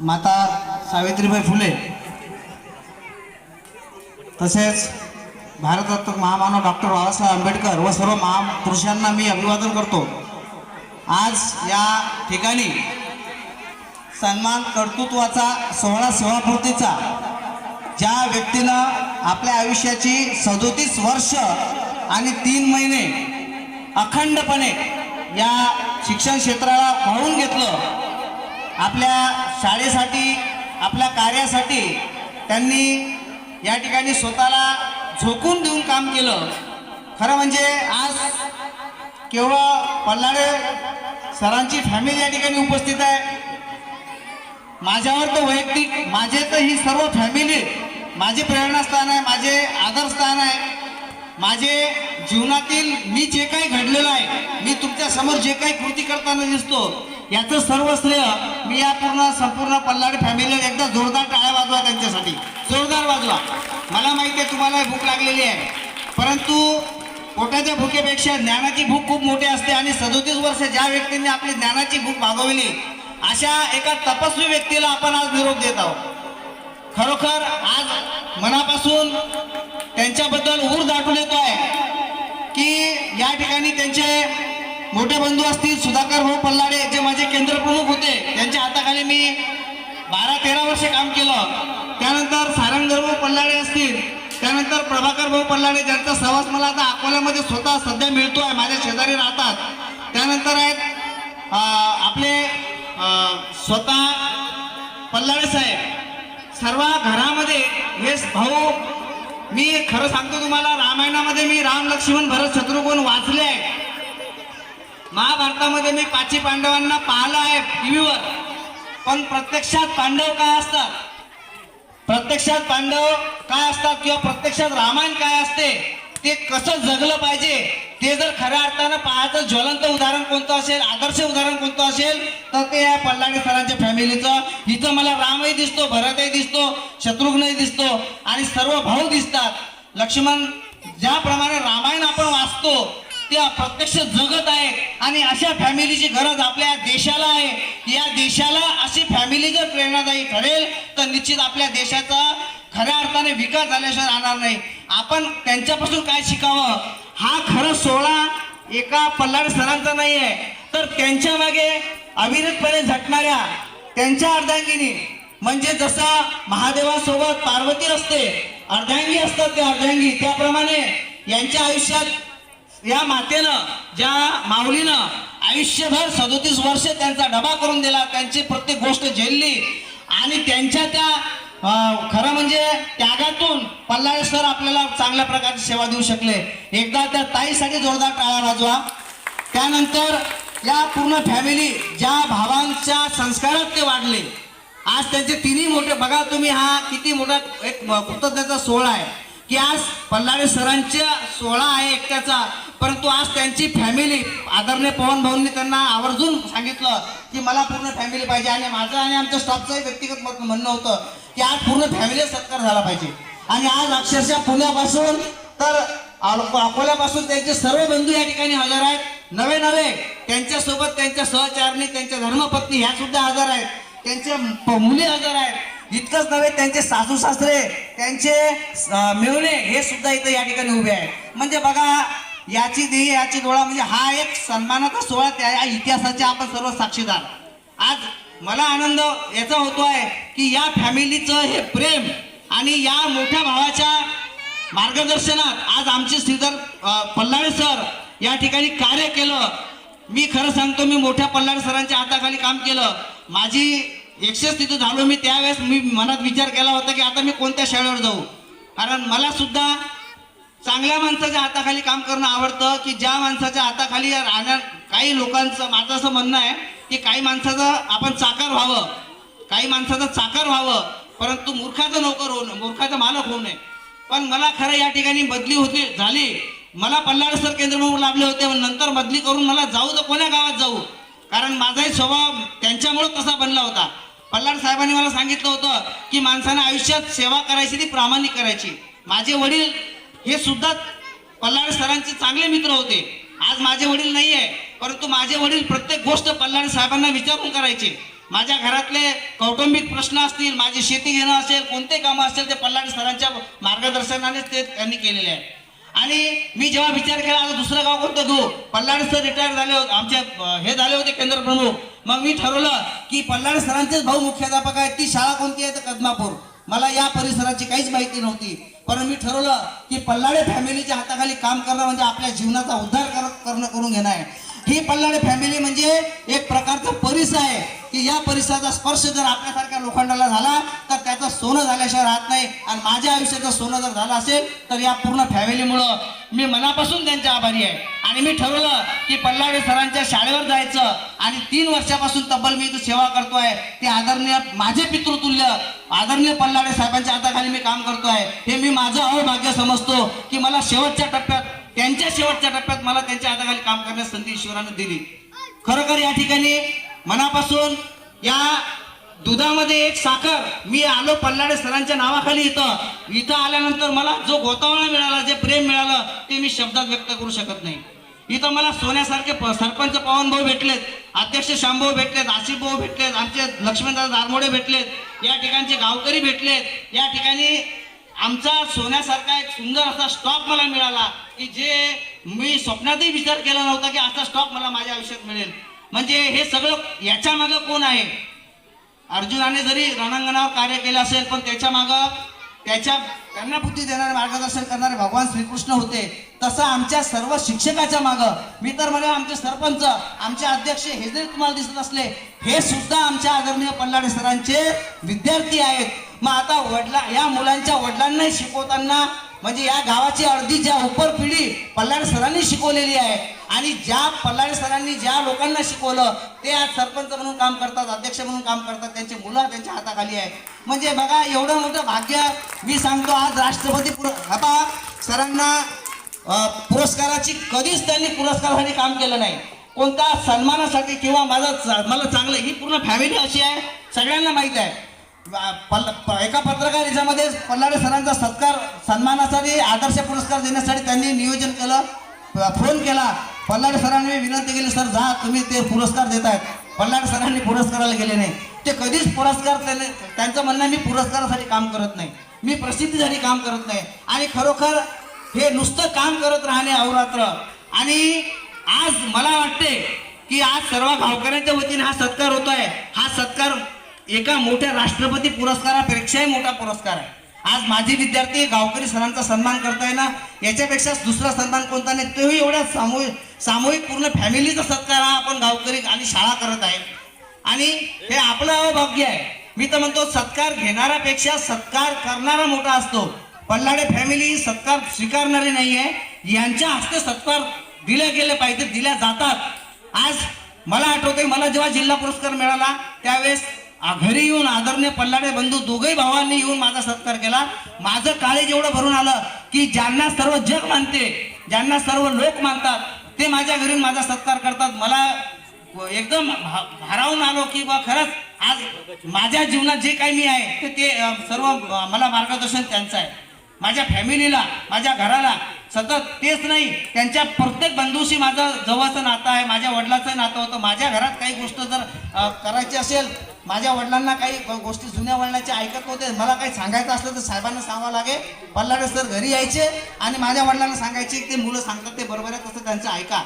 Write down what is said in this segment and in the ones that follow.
माता सावित्रीबाई फुले तसेच भारतरत्न महामानव डॉक्टर बाबासाहेब आंबेडकर व सर्व महापुरुषांना मी अभिवादन करतो। आज या ठिकाणी सन्मान कर्तृत्वाचा सोहळा सेवापूर्तीचा ज्या व्यक्तीनं आपल्या आयुष्याची 37 वर्ष आणि 3 महिने अखंडपणे या शिक्षण क्षेत्राला वाहून घेतलं, आपल्या शाळेसाठी आपल्या कार्यासाठी त्यांनी या ठिकाणी स्वतःला झोकून देऊन काम केलं। खरं म्हणजे आज केवळ पल्लाडे सरांची फॅमिली या ठिकाणी उपस्थित आहे। माझ्यावर तर वैयक्तिक माझे तर ही सर्व फॅमिली माझे प्रेरणास्थान आहे, माझे आदरस्थान आहे। माझे जीवनातील मी जे काही घडलेलं आहे, मी तुमच्या समोर जे काही कृती करताना दिसतो, याचं सर्व श्रेय मी या संपूर्ण पल्लाडे फॅमिलीला एकदा जोरदार टाळ्या वाजवा, त्यांच्यासाठी जोरदार वाजवा। मला माहिती आहे तुम्हाला भूक लागलेली आहे, परंतु पोटाच्या भुकेपेक्षा ज्ञानाची भूक खूप मोठी असते आणि 37 वर्ष ज्या व्यक्तींनी आपली ज्ञानाची भूक भागवली, अशा एका तपस्वी व्यक्तीला आपण आज निरोप देत आहोत। खरोखर आज मनापासून त्यांच्याबद्दल ऊर दाटून येतो आहे की या ठिकाणी त्यांचे मोठे बंधू असतील सुधाकर भाऊ पल्लाडे, जे माझे केंद्र प्रमुख होते, त्यांच्या हाताखाली मी 12-13 वर्ष काम केलं। त्यानंतर सारंगधर भाऊ पल्लाडे असतील, त्यानंतर प्रभाकर भाऊ पल्लाडे, ज्यांचा सहवास मला आता अकोल्यामध्ये स्वतः सध्या मिळतो आहे, माझ्या शेजारी राहतात। त्यानंतर आहेत आपले स्वतः पल्लाडे साहेब। सर्व घरामध्ये हे भाऊ, मी खरं सांगतो तुम्हाला, रामायणामध्ये मी राम लक्ष्मण भरत शत्रुघ्न वाचले आहे, महाभारतामध्ये मी 5 पांडवांना पाहिलं आहे टीव्हीवर, पण प्रत्यक्षात पांडव काय असतात, प्रत्यक्षात पांडव काय असतात किंवा प्रत्यक्षात रामायण काय असते, ते कसं जगलं पाहिजे, ते जर खऱ्या अर्थानं पाहायचं ज्वलंत उदाहरण कोणतं असेल, आदर्श उदाहरण कोणतं असेल, तर ते या पल्लाडे सरांच्या फॅमिलीचं। इथं मला रामही दिसतो, भरतही दिसतो, शत्रुघ्नही दिसतो आणि सर्व भाऊ दिसतात। लक्ष्मण ज्याप्रमाणे रामायण आपण वाचतो ते प्रत्यक्ष जगत आहे आणि अशा फॅमिलीची गरज आपल्या देशाला आहे। या देशाला अशी फॅमिली जर प्रेरणादायी ठरेल तर निश्चित आपल्या देशाचा खऱ्या अर्थाने विकास झाल्याशिवाय राहणार नाही। आपण त्यांच्यापासून काय शिकावं, हा खरं सोहळा एका पल्लाडे सरांचा नाही आहे, तर त्यांच्या मागे अविरतपणे झटणाऱ्या त्यांच्या अर्धांगिनी, म्हणजे जसा महादेवासोबत पार्वती असते, अर्धांगी असतात त्या अर्धांगी, त्याप्रमाणे यांच्या आयुष्यात या मातेनं, ज्या माऊलीनं आयुष्यभर 37 वर्ष त्यांचा डबा करून दिला, त्यांची प्रत्येक गोष्ट झेलली आणि त्यांच्या त्या खरं म्हणजे त्यागातून पल्लाडे सर आपल्याला चांगल्या प्रकारची सेवा देऊ शकले। एकदा त्या ताईसाठी जोरदार टाळ्या वाजवा। त्यानंतर या पूर्ण फॅमिली ज्या भावांच्या संस्कारात ते वाढले, आज त्यांचे तिन्ही मोठे, बघा तुम्ही, हा किती मोठा एक कृतज्ञता सोहळा आहे की आज पल्लाडे सरांचा सोहळा आहे एकट्याचा, परंतु आज त्यांची फॅमिली, आदरणीय पवन भाऊंनी त्यांना आवर्जून सांगितलं की मला पूर्ण फॅमिली पाहिजे आणि माझं आणि आमच्या स्टाफचंही व्यक्तिगत म्हणणं होतं की आज पूर्ण फॅमिलीचा सत्कार झाला पाहिजे। आणि आज अक्षरशः पुण्यापासून तर अकोल्यापासून त्यांचे सर्व बंधू या ठिकाणी हजर आहेत, नवे त्यांच्यासोबत त्यांच्या सहचारणी, त्यांच्या धर्मपत्नी ह्या सुद्धा हजर आहेत, त्यांचे मुली हजर आहेत। इतकंच नव्हे, त्यांचे सासू सासरे, त्यांचे मेहुणे हे सुद्धा इथं या ठिकाणी उभे आहेत। म्हणजे बघा, याची देही याची डोळा, म्हणजे हा एक सन्मानाचा सोहळा, त्या इतिहासाचे आपण सर्व साक्षीदार। आज मला आनंद याचा होतो आहे की या फॅमिलीचं हे प्रेम आणि या मोठ्या भावाच्या मार्गदर्शनात आज आमचे श्रीधर पल्लाडे सर या ठिकाणी कार्य केलं। मी खरं सांगतो, मी मोठ्या पल्लाडे सरांच्या हाताखाली काम केलं। माझी 100 तिथं झालो मी, त्यावेळेस मी मनात विचार केला होता की आता मी कोणत्या शाळेवर जाऊ, कारण मला सुद्धा चांगल्या माणसाच्या हाताखाली काम करणं आवडतं की ज्या माणसाच्या हाताखाली राहण्या, काही लोकांचं, माझं असं म्हणणं आहे की काही माणसाचं आपण चाकर व्हावं, काही माणसाचं चाकर व्हावं, परंतु मूर्खाचं नोकर होऊ नये, मूर्खाचं मालक होऊ नये। पण मला खरं या ठिकाणी बदली झाली, मला पल्लाडे सर केंद्र म्हणून लाभले होते, पण नंतर बदली करून मला जाऊ तर कोण्या गावात जाऊ, कारण माझाही स्वभाव त्यांच्यामुळे तसा बनला होता। पल्लाडे साहेबांनी मला सांगितलं होतं की माणसाने आयुष्यात सेवा करायची ती प्रामाणिक करायची। माझे वडील हे सुद्धा पल्लाडे सरांचे चांगले मित्र होते। आज माझे वडील नाही आहे, परंतु माझे वडील प्रत्येक गोष्ट पल्लाडे साहेबांना विचारून करायचे। माझ्या घरातले कौटुंबिक प्रश्न असतील, माझी शेती घेणं असेल, कोणते कामं असेल ते पल्लाडे सरांच्या मार्गदर्शनानेच ते त्यांनी केलेले आहे. आणि मी जेव्हा विचार केला आता दुसरं गाव कोणतं घेऊ, पल्लाडे सर रिटायर झाले होते, आमचे हे झाले होते केंद्र प्रमुख. मग मी ठरवलं की पल्लाडे सरांचेच भाऊ मुख्याध्यापक आहेत, ती शाळा कोणती आहे तर कदमापूर. मला या परिसराची काहीच माहिती नव्हती, पण मी ठरवलं की पल्लाडे फॅमिलीच्या हाताखाली काम करणं म्हणजे आपल्या जीवनाचा उद्धार करून घेणं आहे. ही पल्लाडे फॅमिली म्हणजे एक प्रकारचा परिस आहे की या परिसराचा स्पर्श जर आपल्यासारख्या लोखंडाला झाला तर त्याचं सोनं झाल्याशिवाय राहत नाही. आणि माझ्या आयुष्याचं सोनं जर झालं असेल तर या पूर्ण फॅमिलीमुळं मी मनापासून त्यांचे आभारी आहे. आणि मी ठरवलं की पल्लाडे सरांच्या शाळेवर जायचं आणि 3 वर्षापासून तब्बल मी इथं सेवा करतोय. ते आदरणीय माझे पितृतुल्य आदरणीय पल्लाडे साहेबांच्या हाताखाली मी काम करतोय. हे मी माझं अहोभाग्य समजतो की मला शेवटच्या टप्प्यात मला त्यांच्या हाताखाली काम करण्यास संधी ईश्वरानं दिली. खरोखर या ठिकाणी मनापासून या दुधामध्ये एक साखर मी आलो पल्लाडे सरांच्या नावाखाली. इथं आल्यानंतर मला जो गोतावळा मिळाला, जे प्रेम मिळालं ते मी शब्दात व्यक्त करू शकत नाही. इथं मला सोन्यासारखे सरपंच पवन भाऊ भेटलेत, अध्यक्ष शामभाऊ भेटलेत, आसिफ भाऊ भेटलेत, आमचे लक्ष्मणदादा दारमोडे भेटलेत, या ठिकाणचे गावकरी भेटलेत. या ठिकाणी आमचा सोन्यासारखा एक सुंदर असा स्टॉक मला मिळाला की जे मी स्वप्नातही विचार केला नव्हता की असा स्टॉक मला माझ्या आयुष्यात मिळेल. म्हणजे हे सगळं याच्या मागं कोण आहे? अर्जुनाने जरी रणांगणावर कार्य केलं असेल पण त्याच्या मागं त्यांना बुद्धी देणारे मार्गदर्शन करणारे भगवान श्रीकृष्ण होते. तसं आमच्या सर्व शिक्षकाच्या मागं मी तर म्हणेन आमचे सरपंच, आमचे अध्यक्ष हे जरी तुम्हाला दिसत असले हे सुद्धा आमच्या आदरणीय पल्लाडे सरांचे विद्यार्थी आहेत. मग आता या मुलांच्या वडिलांनाही शिकवताना म्हणजे या गावाची अर्धी ज्या उपर पिढी पल्लाडे सरांनी शिकवलेली आहे आणि ज्या पल्लाडे सरांनी ज्या लोकांना शिकवलं ते आज सरपंच म्हणून काम करतात, अध्यक्ष म्हणून काम करतात, त्यांची मुलं त्यांच्या हाताखाली आहे. म्हणजे बघा एवढं मोठं भाग्य मी सांगतो. आज राष्ट्रपती सरांना पुरस्काराची कधीच त्यांनी पुरस्कारासाठी काम केलं नाही, कोणता सन्मानासाठी किंवा मला चांगलं. ही पूर्ण फॅमिली अशी आहे, सगळ्यांना माहीत आहे. एका पत्रकार याच्यामध्ये पल्लाडे सरांचा सन्मानासाठी आदर्श पुरस्कार देण्यासाठी त्यांनी नियोजन केलं, फोन केला. पल्लाडे सरांनी विनंती केली, सर जा तुम्ही ते पुरस्कार देत आहेत. पल्लाडे सरांनी पुरस्काराला गेले नाही. ते कधीच त्यांचं म्हणणं मी पुरस्कारासाठी काम करत नाही, मी प्रसिद्धीसाठी काम करत नाही. आणि खरोखर हे नुसतं काम करत राहणे अहोरात्र. आणि आज मला वाटते की आज सर्व गावकऱ्यांच्या वतीने हा सत्कार होतोय. हा सत्कार एका मोठ्या राष्ट्रपती पुरस्कारापेक्षाही मोठा पुरस्कार आहे. आज माझे विद्यार्थी गावकरी सरांचा सन्मान करताय ना, याच्यापेक्षा दुसरा सन्मान कोणता नाही. तोही एवढ्या सामूहिक पूर्ण फॅमिलीचा सत्कार हा आपण गावकरी आणि शाळा करत आहे. आणि हे आपलं अभाग्य आहे. मी तर म्हणतो सत्कार घेणाऱ्यापेक्षा सत्कार करणारा मोठा असतो. पल्लाडे फॅमिली सत्कार स्वीकारणारी नाही आहे, यांच्या हस्ते सत्कार दिले गेले पाहिजे, दिल्या जातात. आज मला आठवते मला जेव्हा जिल्हा पुरस्कार मिळाला त्यावेळेस घरी येऊन आदरणीय पल्लाडे बंधू दोघेही भावांनी येऊन माझा सत्कार केला. माझं काळीज एवढं भरून आलं की ज्यांना सर्व जग मानते, ज्यांना सर्व लोक मानतात ते माझ्या घरी माझा सत्कार करतात. मला एकदम भारावून आलो की बा खरंच आज माझ्या जीवनात जे काही मी आहे ते सर्व मला मार्गदर्शन त्यांचं आहे. माझ्या फॅमिलीला, माझ्या घराला सतत तेच नाही, त्यांच्या प्रत्येक बंधूशी माझं जवळचं नातं आहे. माझ्या वडिलाचं नातं होतं. माझ्या घरात काही गोष्ट जर करायची असेल, माझ्या वडिलांना काही गोष्टी जुन्या वडिलांच्या ऐकत नव्हते, मला काही सांगायचं असलं तर साहेबांना सांगावं लागे. पल्लाडे सर घरी यायचे आणि माझ्या वडिलांना सांगायचे की ते मुलं सांगतात ते बरोबर आहे, तसं त्यांचं ऐका.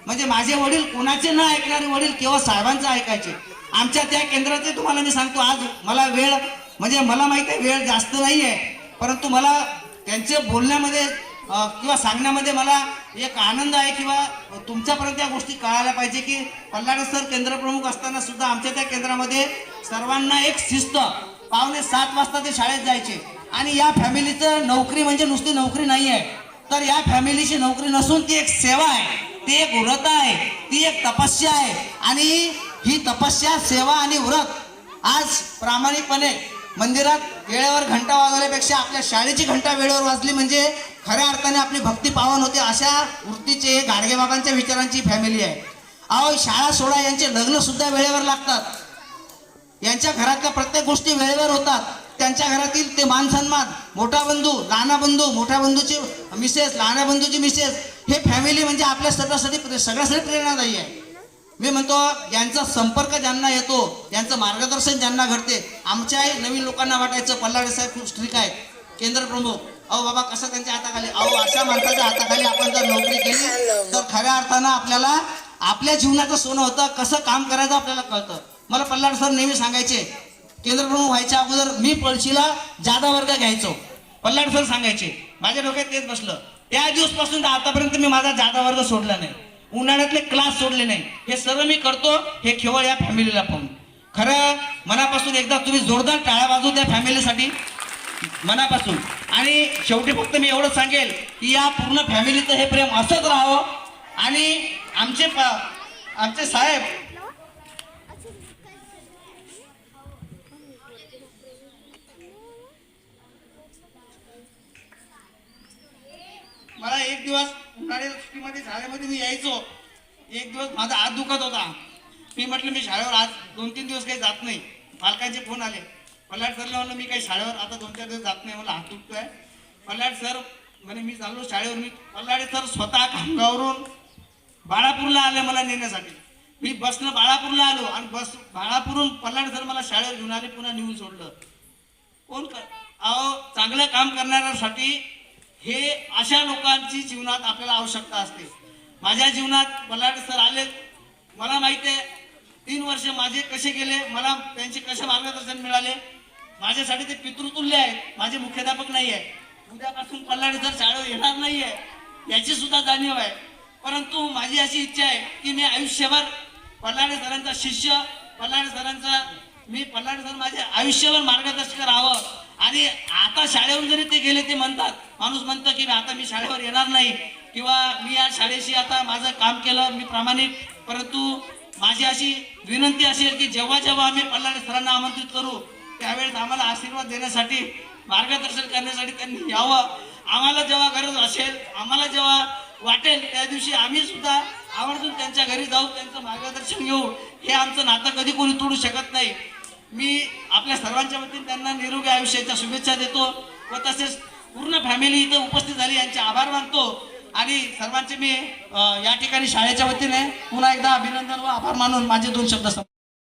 म्हणजे माझे वडील कोणाचे न ऐकणारे वडील केवळ साहेबांचं ऐकायचे. आमच्या त्या केंद्राचे तुम्हाला मी सांगतो, आज मला वेळ म्हणजे मला माहिती आहे वेळ जास्त नाही आहे, परंतु मला त्यांचे बोलण्यामध्ये किंवा सांगण्यामध्ये मला एक आनंद आहे किंवा तुमच्यापर्यंत या गोष्टी कळायला पाहिजे की पल्लाडे सर केंद्रप्रमुख असताना सुद्धा आमच्या त्या केंद्रामध्ये सर्वांना एक शिस्त, 6:45 वाजता ते शाळेत जायचे. आणि या फॅमिलीचं नोकरी म्हणजे नुसती नोकरी नाही आहे, तर या फॅमिलीची नोकरी नसून ती एक सेवा आहे, ती एक व्रत आहे, ती एक तपस्या आहे. आणि ही तपस्या, सेवा आणि व्रत आज प्रामाणिकपणे मंदिरात वेळेवर घंटा वाजवल्यापेक्षा आपल्या शाळेची घंटा वेळेवर वाजली म्हणजे खऱ्या अर्थाने आपली भक्ती पावन होते. अशा वृत्तीचे गाडगेबाबांच्या विचारांची फॅमिली आहे. अहो शाळा सोडा, यांचे लग्न सुद्धा वेळेवर लागतात, यांच्या घरातल्या प्रत्येक गोष्टी वेळेवर होतात. त्यांच्या घरातील ते मान सन्मान, मोठा बंधू, लहाना बंधू, मोठ्या बंधूची मिसेस, लहान्या बंधूची मिसेस, हे फॅमिली म्हणजे आपल्या सगळ्यासाठी प्रेरणादायी आहे. मी म्हणतो यांचा संपर्क ज्यांना येतो, यांचं मार्गदर्शन ज्यांना घडते, आमच्याही नवीन लोकांना वाटायचं पल्लाडे साहेब खूप स्ट्रिक आहेत, केंद्र प्रमुख. अहो बाबा कसं त्यांच्या हाताखाली, अहो अशा माणसाच्या हाताखाली आपण जर नोकरी केली तर खऱ्या अर्थानं आपल्याला आपल्या जीवनाचं सोनं होतं, कसं काम करायचं आपल्याला कळतं. मला पल्लाड सर नेहमी सांगायचे, केंद्र प्रमुख व्हायच्या अगोदर मी पळशीला जादा वर्ग घ्यायचो. पल्लाड सर सांगायचे, माझ्या डोक्यात तेच बसलं. त्या दिवसपासून तर आतापर्यंत मी माझा जादा वर्ग सोडला नाही, उन्हाळ्यातले क्लास सोडले नाही. हे सर्व मी करतो हे केवळ या फॅमिलीला पाहून. खरं मनापासून एकदा तुम्ही जोरदार टाळ्या वाजवू त्या फॅमिलीसाठी, मनापासून. आणि शेवटी फक्त मी एवढं सांगेल की या पूर्ण फॅमिलीचं हे प्रेम असंच राहावं. आणि आमचे साहेब मला एक दिवस उन्हाळ्या सुट्टीमध्ये शाळेमध्ये मी यायचो, एक दिवस माझा हात दुखत होता. मी म्हटलं मी शाळेवर आज 2-3 दिवस काही जात नाही. पालकांचे फोन आले, पल्लाड सरला म्हणलं मी काही शाळेवर आता 2-4 दिवस जात नाही, मला हात दुखतोय. पल्लाड सर म्हणे मी चाललो शाळेवर. मी पल्लाडे सर स्वतः खामगावरून बाळापूरला आले मला नेण्यासाठी. मी बसनं बाळापूरला आलो आणि बाळापूरहून पल्लाड सर मला शाळेवर घेऊन आले, पुन्हा नेऊन सोडलं. अहो चांगलं काम करणाऱ्यासाठी हे अशा लोकांची जीवनात आपल्याला आवश्यकता असते. माझ्या जीवनात पल्लाड सर आले, मला माहिती आहे 3 वर्ष माझे कसे गेले, मला त्यांचे कसे मार्गदर्शन मिळाले. माझ्यासाठी ते पितृतुल्य आहेत, माझे मुख्याध्यापक नाही आहे. उद्यापासून पल्लाड सर शाळेवर येणार नाही आहे याची सुद्धा जाणीव आहे. परंतु माझी अशी इच्छा आहे की मी आयुष्यभर पल्लाडे सरांचा शिष्य, पल्लाडे सर माझे आयुष्यभर मार्गदर्शक राहावं. आणि आता शाळेवर जरी ते गेले, ते म्हणतात, माणूस म्हणतं की आता मी शाळेवर येणार नाही किंवा मी या शाळेशी आता माझं काम केलं मी प्रामाणिक. परंतु माझी अशी विनंती असेल की जेव्हा जेव्हा आम्ही पल्लाडे सरांना आमंत्रित करू त्यावेळेस आम्हाला आशीर्वाद देण्यासाठी, मार्गदर्शन करण्यासाठी त्यांनी यावं. आम्हाला जेव्हा गरज असेल, आम्हाला जेव्हा वाटेल त्या दिवशी आम्ही सुद्धा आवर्जून त्यांच्या घरी जाऊ, त्यांचं मार्गदर्शन घेऊ. हे आमचं नातं कधी कोणी तोडू शकत नाही. मी आपल्या सर्वांच्या वतीने त्यांना निरोगी आयुष्याच्या शुभेच्छा देतो व तसेच पूर्ण फॅमिली इथं उपस्थित झाली यांचे आभार मानतो. आणि सर्वांचे मी या ठिकाणी शाळेच्या वतीने पुन्हा एकदा अभिनंदन व आभार मानून माझे 2 शब्द